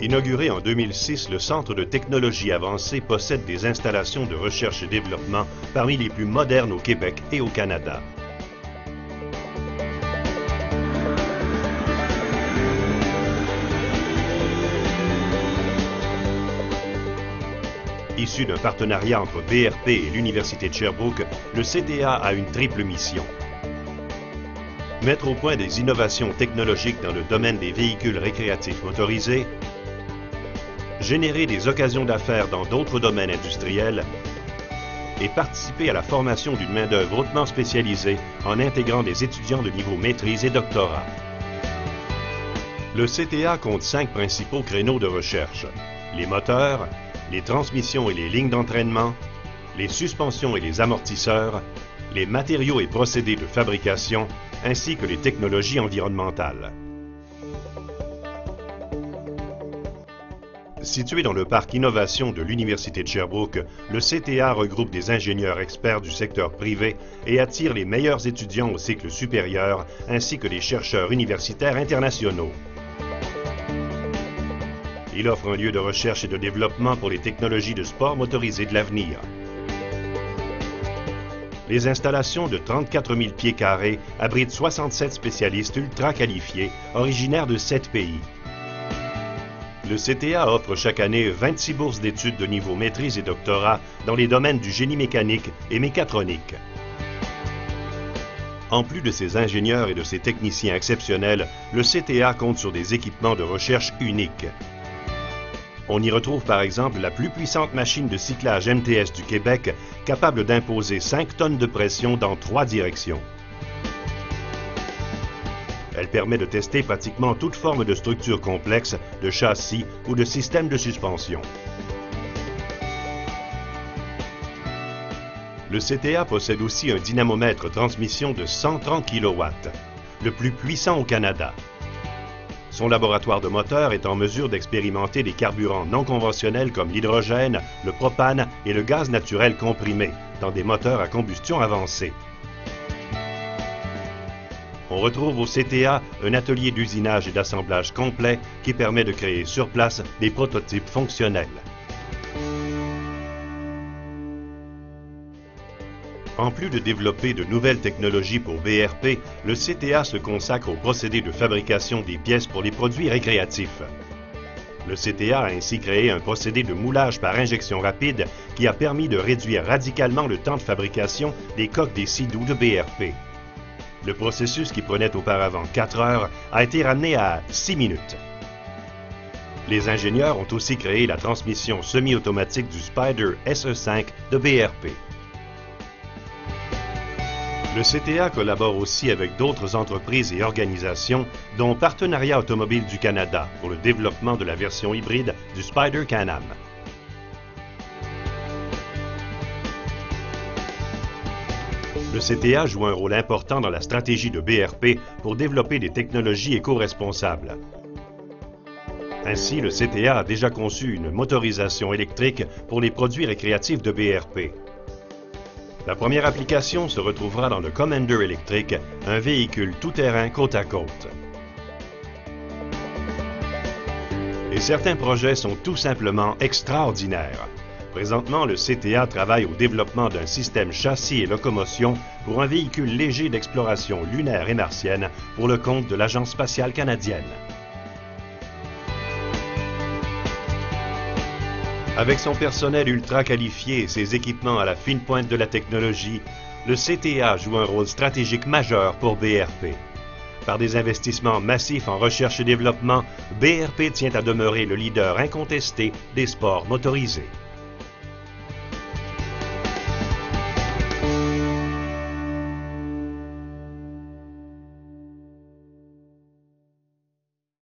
Inauguré en 2006, le Centre de technologie avancée possède des installations de recherche et développement parmi les plus modernes au Québec et au Canada. Issu d'un partenariat entre BRP et l'Université de Sherbrooke, le CTA a une triple mission. Mettre au point des innovations technologiques dans le domaine des véhicules récréatifs motorisés, générer des occasions d'affaires dans d'autres domaines industriels et participer à la formation d'une main-d'œuvre hautement spécialisée en intégrant des étudiants de niveau maîtrise et doctorat. Le CTA compte 5 principaux créneaux de recherche: les moteurs, les transmissions et les lignes d'entraînement, les suspensions et les amortisseurs, les matériaux et procédés de fabrication, ainsi que les technologies environnementales. Situé dans le parc Innovation de l'Université de Sherbrooke, le CTA regroupe des ingénieurs experts du secteur privé et attire les meilleurs étudiants au cycle supérieur, ainsi que des chercheurs universitaires internationaux. Il offre un lieu de recherche et de développement pour les technologies de sport motorisé de l'avenir. Les installations de 34 000 pieds carrés abritent 67 spécialistes ultra qualifiés, originaires de 7 pays. Le CTA offre chaque année 26 bourses d'études de niveau maîtrise et doctorat dans les domaines du génie mécanique et mécatronique. En plus de ses ingénieurs et de ses techniciens exceptionnels, le CTA compte sur des équipements de recherche uniques. On y retrouve par exemple la plus puissante machine de cyclage MTS du Québec, capable d'imposer 5 tonnes de pression dans 3 directions. Elle permet de tester pratiquement toute forme de structure complexe, de châssis ou de système de suspension. Le CTA possède aussi un dynamomètre transmission de 130 kW, le plus puissant au Canada. Son laboratoire de moteurs est en mesure d'expérimenter des carburants non conventionnels comme l'hydrogène, le propane et le gaz naturel comprimé dans des moteurs à combustion avancée. On retrouve au CTA un atelier d'usinage et d'assemblage complet qui permet de créer sur place des prototypes fonctionnels. En plus de développer de nouvelles technologies pour BRP, le CTA se consacre au procédé de fabrication des pièces pour les produits récréatifs. Le CTA a ainsi créé un procédé de moulage par injection rapide qui a permis de réduire radicalement le temps de fabrication des coques des Sea-Doo de BRP. Le processus qui prenait auparavant 4 heures a été ramené à 6 minutes. Les ingénieurs ont aussi créé la transmission semi-automatique du Spyder SE5 de BRP. Le CTA collabore aussi avec d'autres entreprises et organisations, dont Partenariat automobile du Canada pour le développement de la version hybride du Spyder Can-Am. Le CTA joue un rôle important dans la stratégie de BRP pour développer des technologies éco-responsables. Ainsi, le CTA a déjà conçu une motorisation électrique pour les produits récréatifs de BRP. La première application se retrouvera dans le Commander électrique, un véhicule tout-terrain côte à côte. Et certains projets sont tout simplement extraordinaires. Présentement, le CTA travaille au développement d'un système châssis et locomotion pour un véhicule léger d'exploration lunaire et martienne pour le compte de l'Agence spatiale canadienne. Avec son personnel ultra qualifié et ses équipements à la fine pointe de la technologie, le CTA joue un rôle stratégique majeur pour BRP. Par des investissements massifs en recherche et développement, BRP tient à demeurer le leader incontesté des sports motorisés.